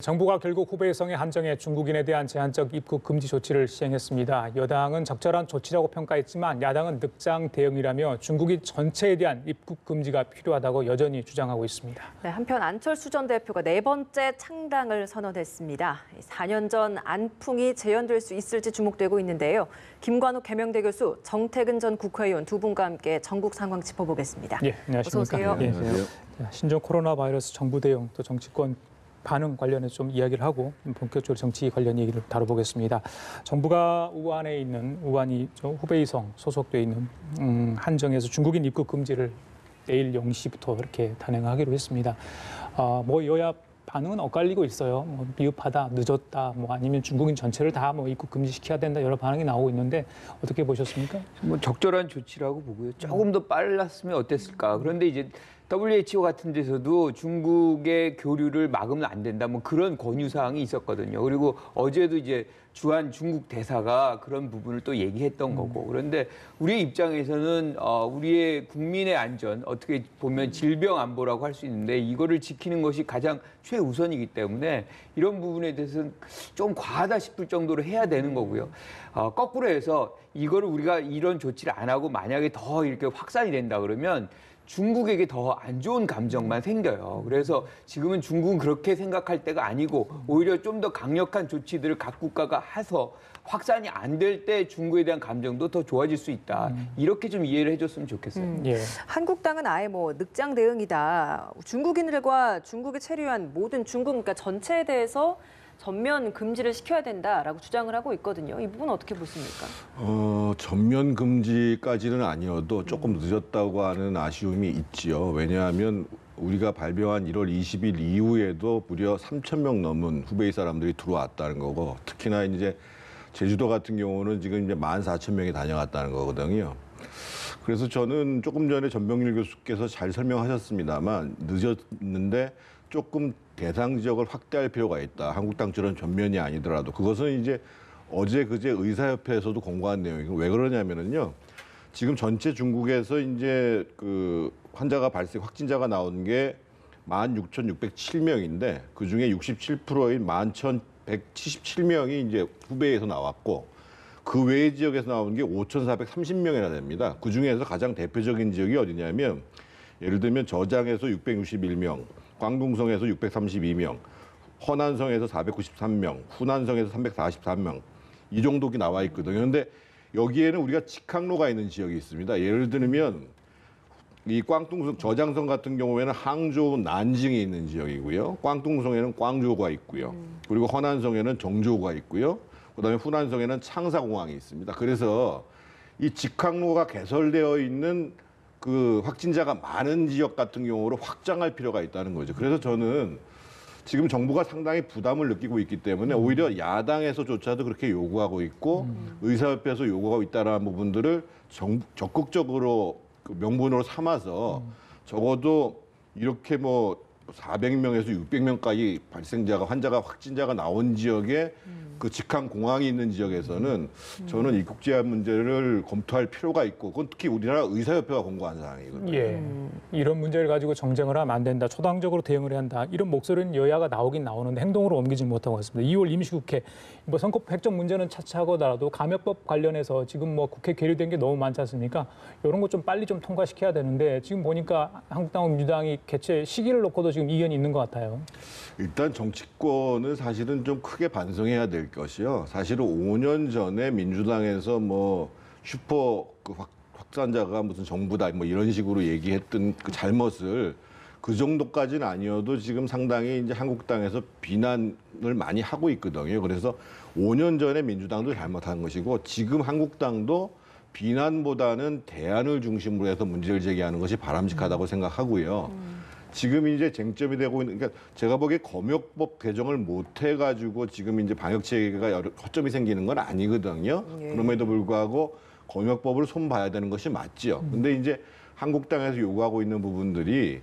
정부가 결국 후베이성의 한정에 중국인에 대한 제한적 입국 금지 조치를 시행했습니다. 여당은 적절한 조치라고 평가했지만 야당은 늑장 대응이라며 중국인 전체에 대한 입국 금지가 필요하다고 여전히 주장하고 있습니다. 네, 한편 안철수 전 대표가 네 번째 창당을 선언했습니다. 4년 전 안풍이 재현될 수 있을지 주목되고 있는데요. 김관욱 개명대 교수, 정태근 전 국회의원 두 분과 함께 전국 상황 짚어보겠습니다. 예, 안녕하십니까? 어서 오세요. 예, 안녕하세요. 신종 코로나 바이러스 정부 대응 또 정치권 반응 관련해서 좀 이야기를 하고 본격적으로 정치 관련 얘기를 다뤄보겠습니다. 정부가 우한이 후베이성 소속돼 있는 한정에서 중국인 입국 금지를 내일 0시부터 이렇게 단행하기로 했습니다. 여야 반응은 엇갈리고 있어요. 미흡하다, 늦었다, 아니면 중국인 전체를 다 입국 금지시켜야 된다 여러 반응이 나오고 있는데 어떻게 보셨습니까? 적절한 조치라고 보고요. 조금 더 빨랐으면 어땠을까. 그런데 이제 WHO 같은 데서도 중국의 교류를 막으면 안 된다. 그런 권유 사항이 있었거든요. 그리고 어제도 이제 주한 중국 대사가 그런 부분을 또 얘기했던 거고. 그런데 우리의 입장에서는 우리의 국민의 안전, 어떻게 보면 질병 안보라고 할 수 있는데 이거를 지키는 것이 가장 최우선이기 때문에 이런 부분에 대해서는 좀 과하다 싶을 정도로 해야 되는 거고요. 거꾸로 해서 이거를 우리가 이런 조치를 안 하고 만약에 더 이렇게 확산이 된다 그러면 중국에게 더 안 좋은 감정만 생겨요. 그래서 지금은 중국은 그렇게 생각할 때가 아니고 오히려 좀 더 강력한 조치들을 각 국가가 해서 확산이 안 될 때 중국에 대한 감정도 더 좋아질 수 있다. 이렇게 좀 이해를 해줬으면 좋겠어요. 예. 한국당은 아예 늑장 대응이다. 중국인들과 중국에 체류한 모든 중국, 그러니까 전체에 대해서 전면 금지를 시켜야 된다라고 주장을 하고 있거든요. 이 부분 어떻게 보십니까? 전면 금지까지는 아니어도 조금 늦었다고 하는 아쉬움이 있지요. 왜냐하면 우리가 발병한 1월 20일 이후에도 무려 3,000명 넘은 후베이 사람들이 들어왔다는 거고, 특히나 이제 제주도 같은 경우는 지금 이제 14,000명이 다녀갔다는 거거든요. 그래서 저는 조금 전에 전병일 교수께서 잘 설명하셨습니다만 늦었는데 조금 대상 지역을 확대할 필요가 있다. 한국당처럼 전면이 아니더라도. 그것은 이제 어제 그제 의사협회에서도 공고한 내용이고, 왜 그러냐면은요. 지금 전체 중국에서 이제 그 확진자가 나온 게 16,607명인데 그 중에 67%인 11,177명이 이제 후베이에서 나왔고, 그 외의 지역에서 나온 게 5,430명이나 됩니다. 그 중에서 가장 대표적인 지역이 어디냐면, 예를 들면 저장에서 661명, 광둥성에서 632명, 허난성에서 493명, 후난성에서 343명, 이 정도가 나와 있거든요. 그런데 여기에는 우리가 직항로가 있는 지역이 있습니다. 예를 들면 이 꽝뚱성, 저장성 같은 경우에는 항저우, 난징이 있는 지역이고요. 꽝뚱성에는 꽝저우가 있고요. 그리고 허난성에는 정저우가 있고요. 그다음에 후난성에는 창사공항이 있습니다. 그래서 이 직항로가 개설되어 있는 그 확진자가 많은 지역 같은 경우로 확장할 필요가 있다는 거죠. 그래서 저는 지금 정부가 상당히 부담을 느끼고 있기 때문에 오히려 야당에서조차도 그렇게 요구하고 있고 의사협회에서 요구하고 있다는 부분들을 적극적으로 그 명분으로 삼아서 적어도 이렇게 400명에서 600명까지 확진자가 나온 지역에 그 직항 공항이 있는 지역에서는 저는 입국 제한 문제를 검토할 필요가 있고, 그건 특히 우리나라 의사협회가 공고한 사항이거든요. 예, 이런 문제를 가지고 정쟁을 하면 안 된다, 초당적으로 대응을 해야 한다, 이런 목소리는 여야가 나오긴 나오는데 행동으로 옮기지 못하고 있습니다. 2월 임시국회, 선거법 획정 문제는 차치하고더라도 감염법 관련해서 지금 국회 계류된 게 너무 많지 않습니까? 이런 거 좀 빨리 좀 통과시켜야 되는데 지금 보니까 한국당, 민주당이 개최 시기를 놓고도 지금 이견이 있는 것 같아요. 일단 정치권은 사실은 좀 크게 반성해야 될 것이요. 사실은 5년 전에 민주당에서 슈퍼 확산자가 무슨 정부다 이런 식으로 얘기했던 그 잘못을 그 정도까지는 아니어도 지금 상당히 이제 한국당에서 비난을 많이 하고 있거든요. 그래서 5년 전에 민주당도 잘못한 것이고 지금 한국당도 비난보다는 대안을 중심으로 해서 문제를 제기하는 것이 바람직하다고 생각하고요. 지금 이제 쟁점이 되고 있는, 그러니까 제가 보기에 검역법 개정을 못 해가지고 지금 이제 방역 체계가 허점이 생기는 건 아니거든요. 예. 그럼에도 불구하고 검역법을 손봐야 되는 것이 맞지요. 근데 이제 한국당에서 요구하고 있는 부분들이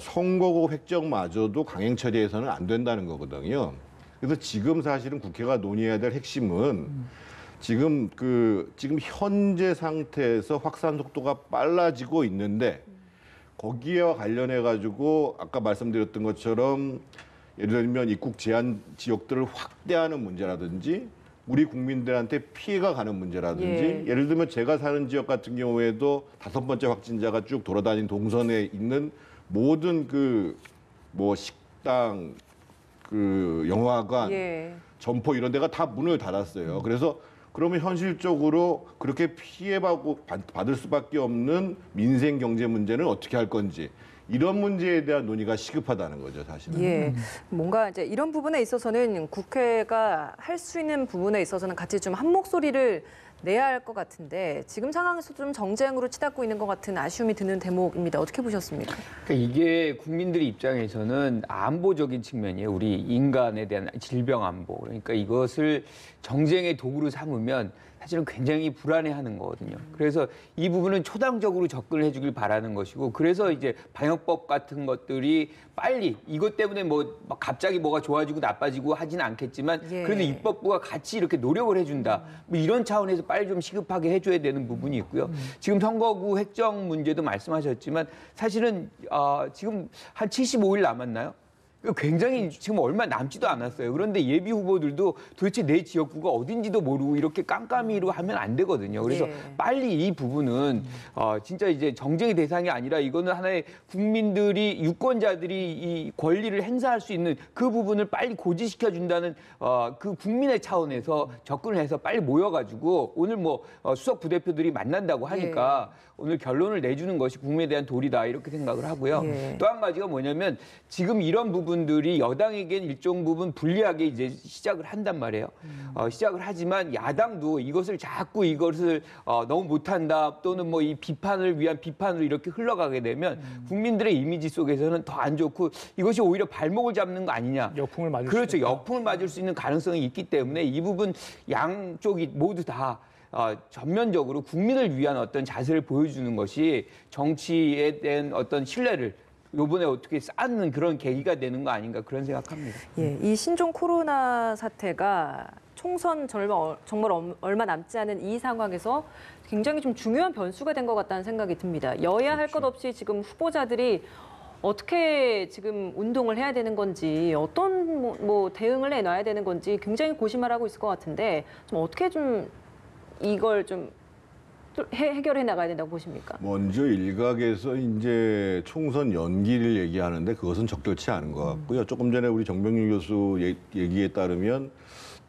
선거구 획정마저도 강행 처리해서는 안 된다는 거거든요. 그래서 지금 사실은 국회가 논의해야 될 핵심은 지금 현재 상태에서 확산 속도가 빨라지고 있는데 거기에와 관련해 가지고 아까 말씀드렸던 것처럼 예를 들면 입국 제한 지역들을 확대하는 문제라든지 우리 국민들한테 피해가 가는 문제라든지 예. 예를 들면 제가 사는 지역 같은 경우에도 5번째 확진자가 쭉 돌아다닌 동선에 있는 모든 그 뭐 식당, 그 영화관, 예. 점포 이런 데가 다 문을 닫았어요. 그래서 그러면 현실적으로 그렇게 받을 수밖에 없는 민생 경제 문제는 어떻게 할 건지 이런 문제에 대한 논의가 시급하다는 거죠, 사실은. 예, 뭔가 이제 이런 부분에 있어서는 국회가 할 수 있는 부분에 있어서는 같이 좀 한 목소리를 내야 할 것 같은데 지금 상황에서 좀 정쟁으로 치닫고 있는 것 같은 아쉬움이 드는 대목입니다. 어떻게 보셨습니까? 그러니까 이게 국민들의 입장에서는 안보적인 측면이에요. 우리 인간에 대한 질병 안보. 그러니까 이것을 정쟁의 도구로 삼으면 사실은 굉장히 불안해하는 거거든요. 그래서 이 부분은 초당적으로 접근을 해주길 바라는 것이고, 그래서 이제 방역법 같은 것들이 빨리 이것 때문에 뭐 갑자기 뭐가 좋아지고 나빠지고 하지는 않겠지만 예. 그래도 입법부가 같이 이렇게 노력을 해준다. 뭐 이런 차원에서 빨리 좀 시급하게 해줘야 되는 부분이 있고요. 지금 선거구 획정 문제도 말씀하셨지만 사실은 지금 한 75일 남았나요? 굉장히 지금 얼마 남지도 않았어요. 그런데 예비 후보들도 도대체 내 지역구가 어딘지도 모르고 이렇게 깜깜이로 하면 안 되거든요. 그래서 예. 빨리 이 부분은 진짜 이제 정쟁의 대상이 아니라 이거는 하나의 국민들이 유권자들이 이 권리를 행사할 수 있는 그 부분을 빨리 고지시켜 준다는 그 국민의 차원에서 접근을 해서 빨리 모여가지고 오늘 뭐 수석 부대표들이 만난다고 하니까 오늘 결론을 내주는 것이 국민에 대한 도리다 이렇게 생각을 하고요. 예. 또 한 가지가 뭐냐면 지금 이런 부분들이 여당에겐 일정 부분 불리하게 이제 시작을 한단 말이에요. 시작을 하지만 야당도 이것을 자꾸 이것을 너무 못한다 또는 뭐 이 비판을 위한 비판으로 이렇게 흘러가게 되면 국민들의 이미지 속에서는 더 안 좋고 이것이 오히려 발목을 잡는 거 아니냐. 역풍을 맞을 그렇죠. 수 있다. 역풍을 맞을 수 있는 가능성이 있기 때문에 이 부분 양쪽이 모두 다 전면적으로 국민을 위한 어떤 자세를 보여주는 것이 정치에 대한 어떤 신뢰를 요번에 어떻게 쌓는 그런 계기가 되는 거 아닌가 그런 생각합니다. 예, 이 신종 코로나 사태가 총선 정말 얼마 남지 않은 이 상황에서 굉장히 좀 중요한 변수가 된 것 같다는 생각이 듭니다. 여야 할 것 없이 지금 후보자들이 어떻게 지금 운동을 해야 되는 건지 어떤 뭐 대응을 해놔야 되는 건지 굉장히 고심을 하고 있을 것 같은데 좀 어떻게 좀 이걸 좀 해결해 나가야 된다고 보십니까? 먼저 일각에서 이제 총선 연기를 얘기하는데 그것은 적절치 않은 것 같고요. 조금 전에 우리 정병윤 교수 얘기에 따르면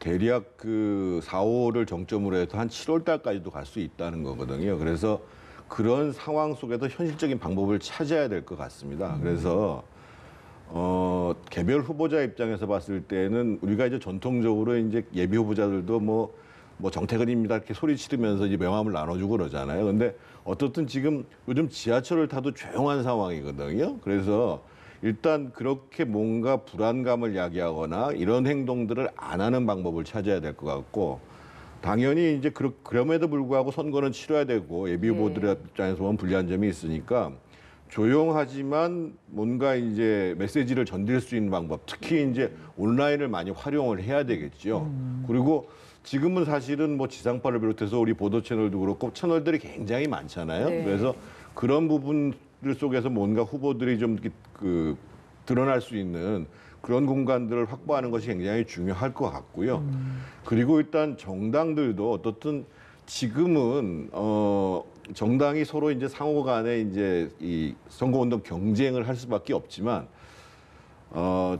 대략 그 4, 5월을 정점으로 해서 한 7월 달까지도 갈 수 있다는 거거든요. 그래서 그런 상황 속에서 현실적인 방법을 찾아야 될 것 같습니다. 그래서 개별 후보자 입장에서 봤을 때는 우리가 이제 전통적으로 이제 예비 후보자들도 뭐 정태근입니다 이렇게 소리 치르면서 이제 명함을 나눠주고 그러잖아요. 근데 어떻든 지금 요즘 지하철을 타도 조용한 상황이거든요. 그래서 일단 그렇게 뭔가 불안감을 야기하거나 이런 행동들을 안 하는 방법을 찾아야 될 것 같고, 당연히 이제 그럼에도 불구하고 선거는 치러야 되고 예비 후보들의 입장에서 보면 불리한 점이 있으니까 조용하지만 뭔가 이제 메시지를 전달 수 있는 방법, 특히 이제 온라인을 많이 활용을 해야 되겠죠. 그리고 지금은 사실은 뭐 지상파를 비롯해서 우리 보도 채널도 그렇고 채널들이 굉장히 많잖아요. 네. 그래서 그런 부분들 속에서 뭔가 후보들이 좀 드러날 수 있는 그런 공간들을 확보하는 것이 굉장히 중요할 것 같고요. 그리고 일단 정당들도 어떻든 지금은 정당이 서로 이제 상호간에 이제 이 선거운동 경쟁을 할 수밖에 없지만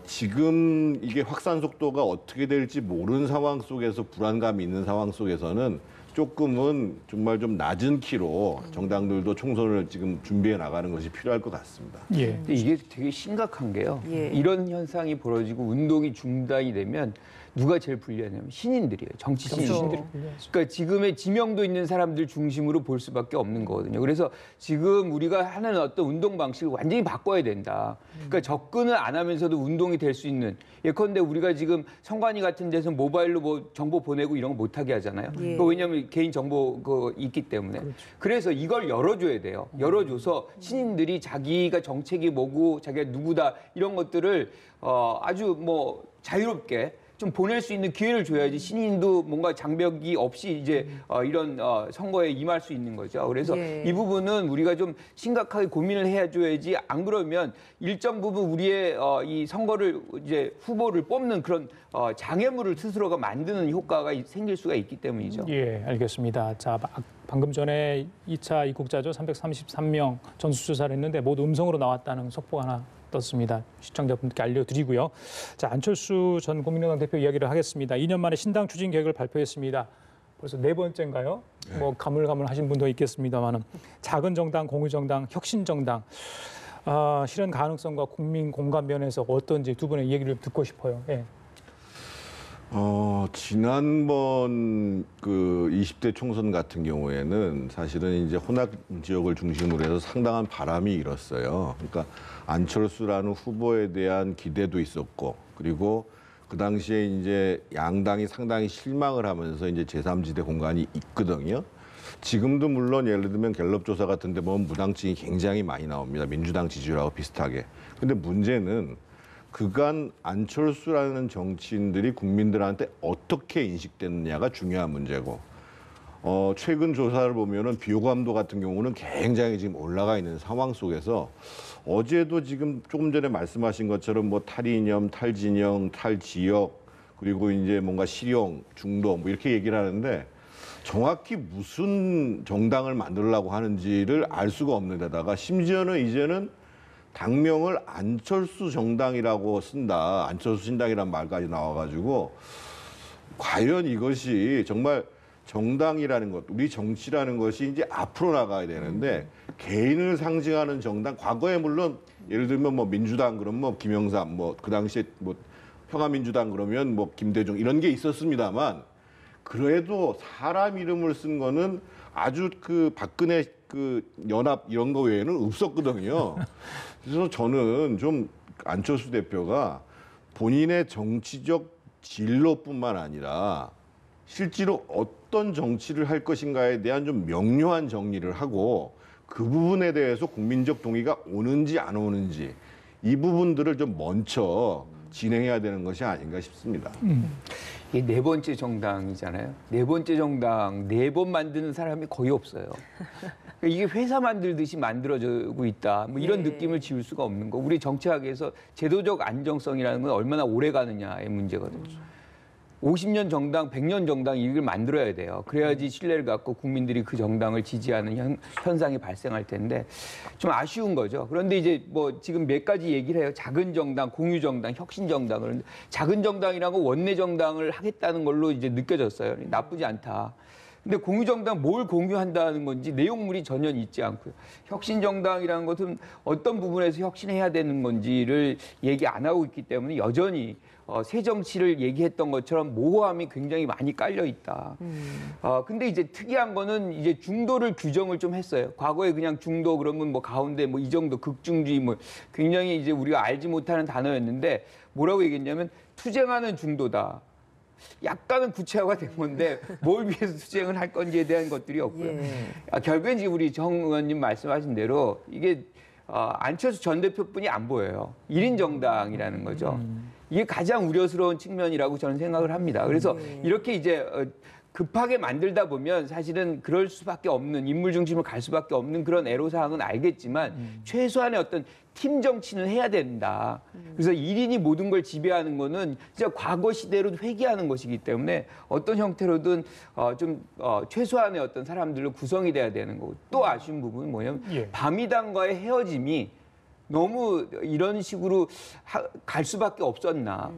지금 이게 확산 속도가 어떻게 될지 모르는 상황 속에서 불안감이 있는 상황 속에서는 조금은 정말 좀 낮은 키로 정당들도 총선을 지금 준비해 나가는 것이 필요할 것 같습니다. 예. 근데 이게 되게 심각한 게요. 예. 이런 현상이 벌어지고 운동이 중단이 되면 누가 제일 불리하냐면 신인들이에요. 정치 신인들. 그러니까 지금의 지명도 있는 사람들 중심으로 볼 수밖에 없는 거거든요. 그래서 지금 우리가 하는 어떤 운동 방식을 완전히 바꿔야 된다. 그러니까 접근을 안 하면서도 운동이 될 수 있는. 예컨대 우리가 지금 선관위 같은 데서 모바일로 뭐 정보 보내고 이런 거 못하게 하잖아요. 예. 왜냐하면 개인 정보 있기 때문에. 그래서 이걸 열어줘야 돼요. 열어줘서 신인들이 자기가 정책이 뭐고 자기가 누구다 이런 것들을 아주 뭐 자유롭게 좀 보낼 수 있는 기회를 줘야지 신인도 뭔가 장벽이 없이 이제 이런 선거에 임할 수 있는 거죠. 그래서 예. 이 부분은 우리가 좀 심각하게 고민을 해줘야지 안 그러면 일정 부분 우리의 이 선거를 이제 후보를 뽑는 그런 장애물을 스스로가 만드는 효과가 생길 수가 있기 때문이죠. 예, 알겠습니다. 자, 방금 전에 2차 입국자죠. 333명 전수조사를 했는데 모두 음성으로 나왔다는 속보가 하나 떴습니다. 시청자분들께 알려드리고요. 자, 안철수 전 국민의당 대표 이야기를 하겠습니다. 2년 만에 신당 추진 계획을 발표했습니다. 벌써 4번째인가요? 뭐 가물가물하신 분도 있겠습니다만은 작은 정당, 공유정당, 혁신정당 실현 가능성과 국민 공감 면에서 어떤지 두 분의 얘기를 듣고 싶어요. 예. 지난번 그 20대 총선 같은 경우에는 사실은 이제 혼합 지역을 중심으로 해서 상당한 바람이 일었어요. 그러니까 안철수라는 후보에 대한 기대도 있었고, 그리고 그 당시에 이제 양당이 상당히 실망을 하면서 이제 제3지대 공간이 있거든요. 지금도 물론 예를 들면 갤럽 조사 같은 데 보면 무당층이 굉장히 많이 나옵니다. 민주당 지지율하고 비슷하게. 근데 문제는 그간 안철수라는 정치인들이 국민들한테 어떻게 인식됐느냐가 중요한 문제고, 최근 조사를 보면은 비호감도 같은 경우는 굉장히 지금 올라가 있는 상황 속에서 어제도 지금 조금 전에 말씀하신 것처럼 뭐 탈이념, 탈진영, 탈지역, 그리고 이제 뭔가 실용, 중도 뭐 이렇게 얘기를 하는데 정확히 무슨 정당을 만들려고 하는지를 알 수가 없는 데다가 심지어는 이제는 당명을 안철수 정당이라고 쓴다. 안철수 신당이란 말까지 나와가지고 과연 이것이 정말 정당이라는 것, 우리 정치라는 것이 이제 앞으로 나가야 되는데 개인을 상징하는 정당, 과거에 물론 예를 들면 뭐 민주당 그러면 뭐 김영삼, 뭐 그 당시에 뭐 평화민주당 그러면 뭐 김대중 이런 게 있었습니다만 그래도 사람 이름을 쓴 거는 아주 그 박근혜 그 연합 이런 거 외에는 없었거든요. 그래서 저는 좀 안철수 대표가 본인의 정치적 진로뿐만 아니라 실제로 어떤 정치를 할 것인가에 대한 좀 명료한 정리를 하고 그 부분에 대해서 국민적 동의가 오는지 안 오는지 이 부분들을 좀 먼저 진행해야 되는 것이 아닌가 싶습니다. 이게 4번째 정당이잖아요. 4번째 정당, 4번 만드는 사람이 거의 없어요. 그러니까 이게 회사 만들듯이 만들어지고 있다. 뭐 이런 예. 느낌을 지울 수가 없는 거. 우리 정치학에서 제도적 안정성이라는 건 얼마나 오래 가느냐의 문제거든요. 50년 정당, 100년 정당 이걸 만들어야 돼요. 그래야지 신뢰를 갖고 국민들이 그 정당을 지지하는 현상이 발생할 텐데 좀 아쉬운 거죠. 그런데 이제 뭐 지금 몇 가지 얘기를 해요. 작은 정당, 공유 정당, 혁신 정당. 그런데 작은 정당이라고 원내 정당을 하겠다는 걸로 이제 느껴졌어요. 나쁘지 않다. 근데 공유정당 뭘 공유한다는 건지 내용물이 전혀 있지 않고요. 혁신정당이라는 것은 어떤 부분에서 혁신해야 되는 건지를 얘기 안 하고 있기 때문에 여전히 새 정치를 얘기했던 것처럼 모호함이 굉장히 많이 깔려 있다. 근데 이제 특이한 거는 이제 중도를 규정을 좀 했어요. 과거에 그냥 중도 그러면 뭐 가운데 뭐 이 정도 극중주의 뭐 굉장히 이제 우리가 알지 못하는 단어였는데 뭐라고 얘기했냐면 투쟁하는 중도다. 약간은 구체화가 된 건데 뭘 위해서 투쟁을 할 건지에 대한 것들이 없고요. 예. 결국엔 지금 우리 정 의원님 말씀하신 대로 이게 안철수 전 대표뿐이 안 보여요. 1인 정당이라는 거죠. 이게 가장 우려스러운 측면이라고 저는 생각을 합니다. 그래서 이렇게 이제 급하게 만들다 보면 사실은 그럴 수밖에 없는 인물 중심으로 갈 수밖에 없는 그런 애로사항은 알겠지만 최소한의 어떤 팀 정치는 해야 된다. 그래서 1인이 모든 걸 지배하는 거는 진짜 과거 시대로 회귀하는 것이기 때문에 어떤 형태로든 최소한의 어떤 사람들로 구성이 돼야 되는 거고 또 아쉬운 부분은 뭐냐면 바미당과의 헤어짐이 너무 이런 식으로 갈 수밖에 없었나.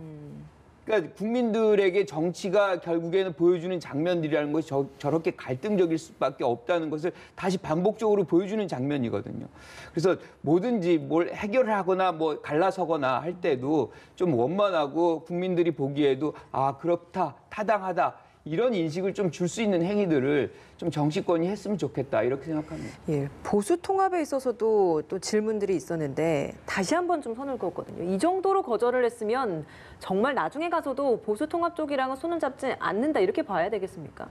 그러니까 국민들에게 정치가 결국에는 보여주는 장면들이라는 것이 저렇게 갈등적일 수밖에 없다는 것을 다시 반복적으로 보여주는 장면이거든요. 그래서 뭐든지 뭘 해결을 하거나 뭐 갈라서거나 할 때도 좀 원만하고 국민들이 보기에도 아 그렇다 타당하다 이런 인식을 좀 줄 수 있는 행위들을 좀 정치권이 했으면 좋겠다 이렇게 생각합니다. 예, 보수 통합에 있어서도 또 질문들이 있었는데 다시 한번 좀 선을 그었거든요. 이 정도로 거절을 했으면 정말 나중에 가서도 보수 통합 쪽이랑은 손을 잡지 않는다 이렇게 봐야 되겠습니까?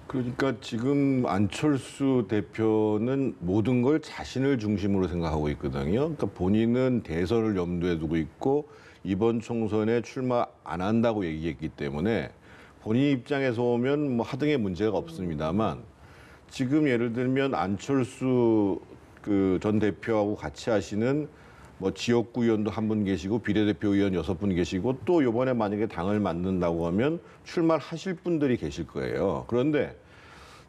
그러니까 지금 안철수 대표는 모든 걸 자신을 중심으로 생각하고 있거든요. 그러니까 본인은 대선을 염두에 두고 있고 이번 총선에 출마 안 한다고 얘기했기 때문에 본인 입장에서 보면 뭐 하등의 문제가 없습니다만 지금 예를 들면 안철수 그 전 대표하고 같이 하시는 뭐 지역구 의원도 한 분 계시고 비례대표 의원 6분 계시고 또 이번에 만약에 당을 만든다고 하면 출마를 하실 분들이 계실 거예요. 그런데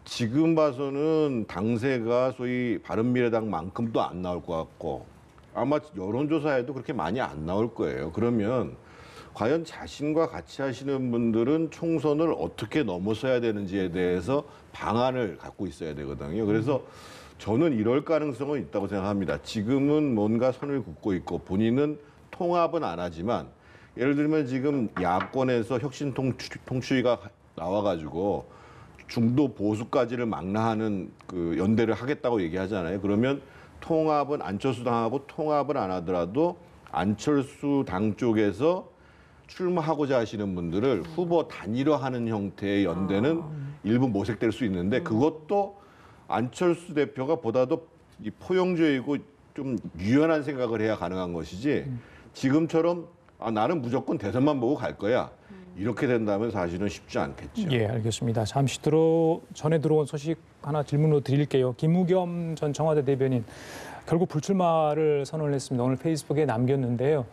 지금 봐서는 당세가 소위 바른미래당만큼도 안 나올 것 같고 아마 여론조사에도 그렇게 많이 안 나올 거예요. 그러면 과연 자신과 같이 하시는 분들은 총선을 어떻게 넘어서야 되는지에 대해서 방안을 갖고 있어야 되거든요. 그래서 저는 이럴 가능성은 있다고 생각합니다. 지금은 뭔가 선을 긋고 있고 본인은 통합은 안 하지만 예를 들면 지금 야권에서 혁신통추위가 나와가지고 중도 보수까지를 망라하는 그 연대를 하겠다고 얘기하잖아요. 그러면 통합은 안철수 당하고 통합을 안 하더라도 안철수 당 쪽에서 출마하고자 하시는 분들을 후보 단일화하는 형태의 연대는 일부 모색될 수 있는데 그것도 안철수 대표가 보다도 이 포용적이고 좀 유연한 생각을 해야 가능한 것이지 지금처럼 나는 무조건 대선만 보고 갈 거야. 이렇게 된다면 사실은 쉽지 않겠죠. 예, 알겠습니다. 잠시 전에 들어온 소식 하나 질문으로 드릴게요. 김우겸 전 청와대 대변인 결국 불출마를 선언을 했습니다. 오늘 페이스북에 남겼는데요.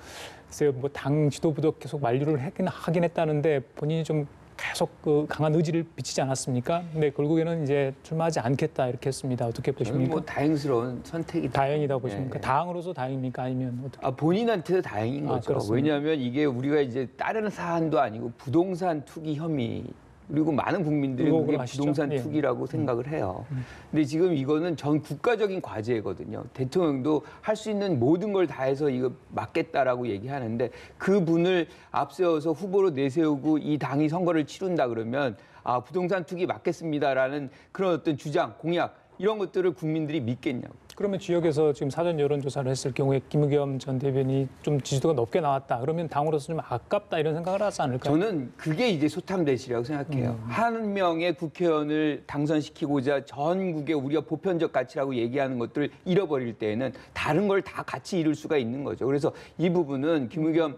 글쎄요, 뭐 당 지도부도 계속 만류를 하긴 했다는데 본인이 좀 계속 그 강한 의지를 비치지 않았습니까? 근데 결국에는 이제 출마하지 않겠다 이렇게 했습니다. 어떻게 보십니까? 뭐 다행스러운 선택이다. 다행이다 보십니까? 네. 당으로서 다행입니까? 아니면 어떻게? 본인한테도 다행인 거죠. 그렇습니다. 왜냐하면 이게 우리가 이제 다른 사안도 아니고 부동산 투기 혐의 그리고 많은 국민들이 의혹을 그게 하시죠? 부동산 예. 투기라고 생각을 해요. 근데 지금 이거는 전 국가적인 과제거든요. 대통령도 할 수 있는 모든 걸 다해서 이거 막겠다라고 얘기하는데 그분을 앞세워서 후보로 내세우고 이 당이 선거를 치른다 그러면 부동산 투기 막겠습니다라는 그런 어떤 주장, 공약 이런 것들을 국민들이 믿겠냐고. 그러면 지역에서 지금 사전 여론조사를 했을 경우에 김우겸 전 대변인이 좀 지지도가 높게 나왔다. 그러면 당으로서 좀 아깝다 이런 생각을 하지 않을까요? 저는 그게 이제 소탐대실이라고 생각해요. 한 명의 국회의원을 당선시키고자 전국에 우리가 보편적 가치라고 얘기하는 것들을 잃어버릴 때에는 다른 걸 다 같이 이룰 수가 있는 거죠. 그래서 이 부분은 김우겸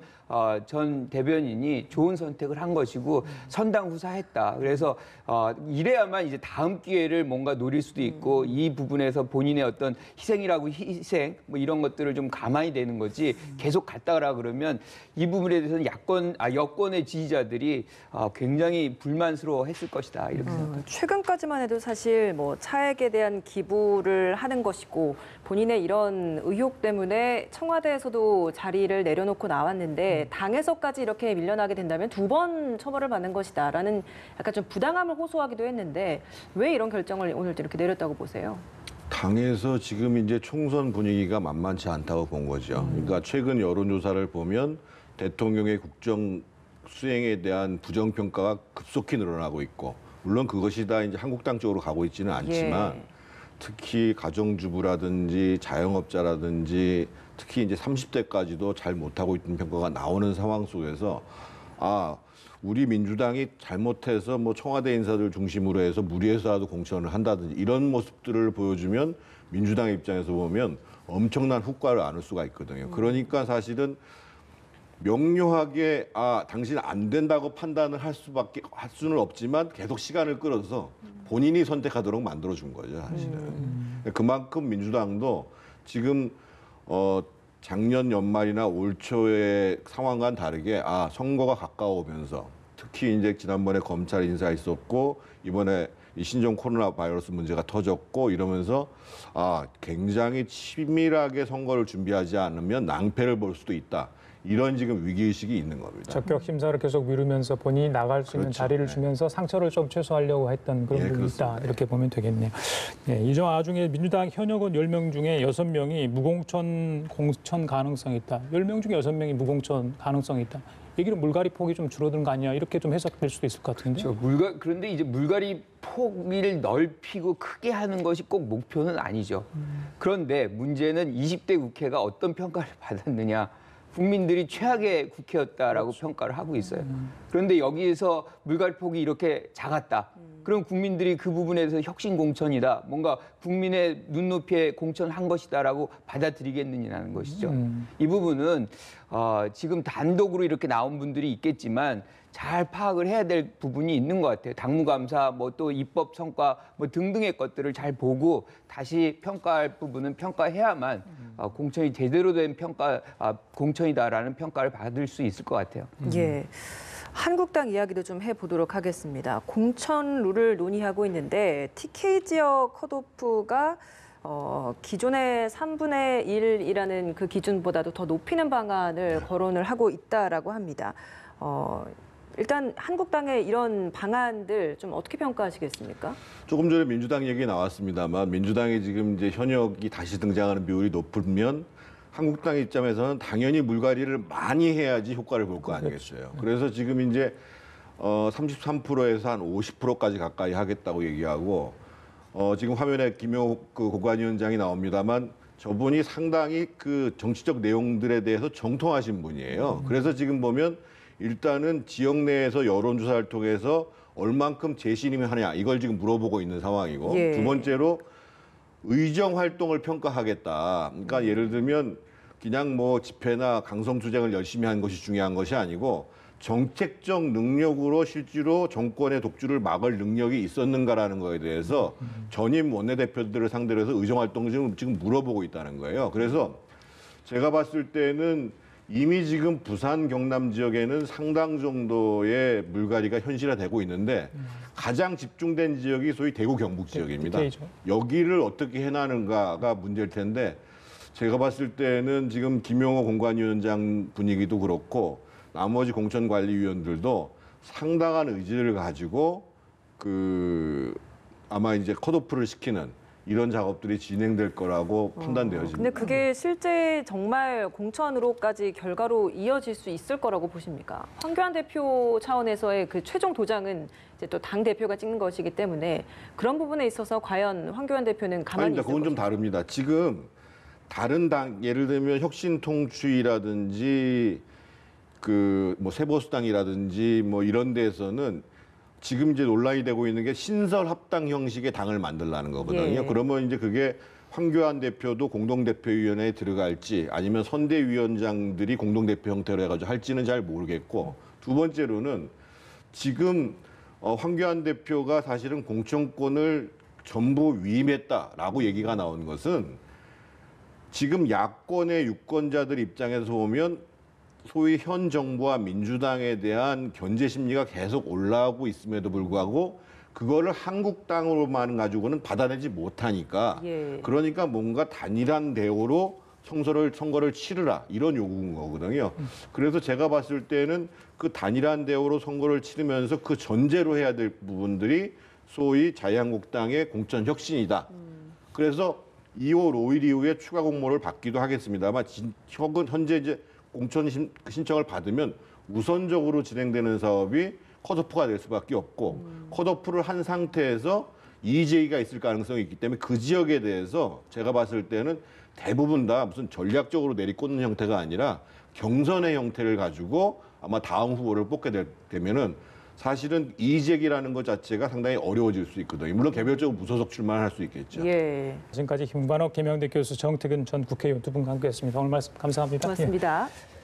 전 대변인이 좋은 선택을 한 것이고 선당후사했다. 그래서 이래야만 이제 다음 기회를 뭔가 노릴 수도 있고 이 부분에서 본인의 어떤 희생이라고 희생 뭐 이런 것들을 좀 가만히 되는 거지 계속 갔다라 그러면 이 부분에 대해서는 여권의 지지자들이 굉장히 불만스러워했을 것이다 이렇게 생각합니다. 최근까지만 해도 사실 뭐 차액에 대한 기부를 하는 것이고 본인의 이런 의혹 때문에 청와대에서도 자리를 내려놓고 나왔는데 당에서까지 이렇게 밀려나게 된다면 2번 처벌을 받는 것이다라는 약간 좀 부당함을 호소하기도 했는데 왜 이런 결정을 오늘 이렇게 내렸다고 보세요? 당에서 지금 이제 총선 분위기가 만만치 않다고 본 거죠. 그러니까 최근 여론조사를 보면 대통령의 국정 수행에 대한 부정평가가 급속히 늘어나고 있고 물론 그것이 다 이제 한국당 쪽으로 가고 있지는 않지만 특히 가정주부라든지 자영업자라든지 특히 이제 30대까지도 잘 못하고 있는 평가가 나오는 상황 속에서 우리 민주당이 잘못해서 뭐 청와대 인사들 중심으로 해서 무리해서라도 공천을 한다든지 이런 모습들을 보여주면 민주당의 입장에서 보면 엄청난 후과를 안을 수가 있거든요. 그러니까 사실은 명료하게 당신 안 된다고 판단을 할 수는 없지만 계속 시간을 끌어서 본인이 선택하도록 만들어준 거죠, 사실은. 그만큼 민주당도 지금 작년 연말이나 올 초의 상황과는 다르게 선거가 가까워오면서 특히 이제 지난번에 검찰 인사 있었고 이번에 이 신종 코로나 바이러스 문제가 터졌고 이러면서 굉장히 치밀하게 선거를 준비하지 않으면 낭패를 볼 수도 있다. 이런 지금 위기의식이 있는 겁니다. 적격 심사를 계속 미루면서 본인이 나갈 수 있는 그렇죠. 자리를 주면서 상처를 좀 최소화하려고 했던 그런 부분이 있다. 이렇게 보면 되겠네요. 이 와중에 민주당 현역원 10명 중에 6명이 무공천 공천 가능성이 있다. 10명 중에 6명이 무공천 가능성이 있다. 얘기는 물갈이 폭이 좀 줄어든 거 아니야? 이렇게 좀 해석될 수도 있을 것 같은데. 그런데 이제 물갈이 폭을 넓히고 크게 하는 것이 꼭 목표는 아니죠. 그런데 문제는 20대 국회가 어떤 평가를 받았느냐. 국민들이 최악의 국회였다라고 평가를 하고 있어요. 그런데 여기에서 물갈이 폭이 이렇게 작았다. 그럼 국민들이 그 부분에서 혁신 공천이다. 뭔가 국민의 눈높이에 공천한 것이다라고 받아들이겠느냐는 것이죠. 이 부분은 지금 단독으로 이렇게 나온 분들이 있겠지만 잘 파악을 해야 될 부분이 있는 것 같아요. 당무감사, 뭐 또 입법 성과 뭐 등등의 것들을 잘 보고 다시 평가할 부분은 평가해야만 공천이 제대로 된 공천이다라는 평가를 받을 수 있을 것 같아요. 예. 한국당 이야기도 좀 해보도록 하겠습니다. 공천 룰을 논의하고 있는데 TK 지역 컷오프가 기존의 3분의 1이라는 그 기준보다도 더 높이는 방안을 거론을 하고 있다라고 합니다. 일단 한국당의 이런 방안들 좀 어떻게 평가하시겠습니까? 조금 전에 민주당 얘기 나왔습니다만 민주당이 지금 이제 현역이 다시 등장하는 비율이 높으면 한국당 입장에서는 당연히 물갈이를 많이 해야지 효과를 볼 거 아니겠어요. 그래서 지금 이제 33%에서 한 50%까지 가까이 하겠다고 얘기하고 지금 화면에 김용호 공관위원장이 나옵니다만 저분이 상당히 그 정치적 내용들에 대해서 정통하신 분이에요. 그래서 지금 보면 일단은 지역 내에서 여론조사를 통해서 얼만큼 재신임을 하냐 이걸 지금 물어보고 있는 상황이고 예. 두 번째로 의정 활동을 평가하겠다. 그러니까 예를 들면 그냥 뭐 집회나 강성투쟁을 열심히 한 것이 중요한 것이 아니고 정책적 능력으로 실제로 정권의 독주를 막을 능력이 있었는가라는 거에 대해서 전임 원내대표들을 상대로 해서 의정 활동을 지금 물어보고 있다는 거예요. 그래서 제가 봤을 때는 이미 지금 부산 경남 지역에는 상당 정도의 물갈이가 현실화되고 있는데 가장 집중된 지역이 소위 대구 경북 지역입니다. 여기를 어떻게 해나는가가 문제일 텐데 제가 봤을 때는 지금 김용호 공관위원장 분위기도 그렇고 나머지 공천관리위원들도 상당한 의지를 가지고 아마 이제 컷오프를 시키는 이런 작업들이 진행될 거라고 판단되어집니다. 근데 그게 실제 정말 공천으로까지 결과로 이어질 수 있을 거라고 보십니까? 황교안 대표 차원에서의 그 최종 도장은 이제 또 당 대표가 찍는 것이기 때문에 그런 부분에 있어서 과연 황교안 대표는 가만히 아닙니다. 있을 그건 좀 것인가? 다릅니다. 지금 다른 당 예를 들면 혁신통추위라든지 뭐 세보수당이라든지 뭐 이런 데에서는 지금 이제 논란이 되고 있는 게 신설 합당 형식의 당을 만들라는 거거든요. 예. 그러면 이제 그게 황교안 대표도 공동대표위원회에 들어갈지 아니면 선대위원장들이 공동대표 형태로 해가지고 할지는 잘 모르겠고 두 번째로는 지금 황교안 대표가 사실은 공천권을 전부 위임했다라고 얘기가 나온 것은 지금 야권의 유권자들 입장에서 보면 소위 현 정부와 민주당에 대한 견제 심리가 계속 올라오고 있음에도 불구하고 그거를 한국당으로만 가지고는 받아내지 못하니까 예. 그러니까 뭔가 단일한 대우로 선거를 치르라 이런 요구인 거거든요. 그래서 제가 봤을 때는 그 단일한 대우로 선거를 치르면서 그 전제로 해야 될 부분들이 소위 자유한국당의 공천 혁신이다. 그래서 2월 5일 이후에 추가 공모를 받기도 하겠습니다만 현재 이제 공천 신청을 받으면 우선적으로 진행되는 사업이 컷오프가 될 수밖에 없고 컷오프를 한 상태에서 이의제기가 있을 가능성이 있기 때문에 그 지역에 대해서 제가 봤을 때는 대부분 다 무슨 전략적으로 내리꽂는 형태가 아니라 경선의 형태를 가지고 아마 다음 후보를 뽑게 되면은 사실은 이의제기라는 것 자체가 상당히 어려워질 수 있거든요. 물론 개별적으로 무소속 출마를 할 수 있겠죠. 예. 지금까지 김관옥 개명대 교수, 정태근 전 국회의원 두 분과 함께했습니다. 오늘 말씀 감사합니다. 고맙습니다. 예.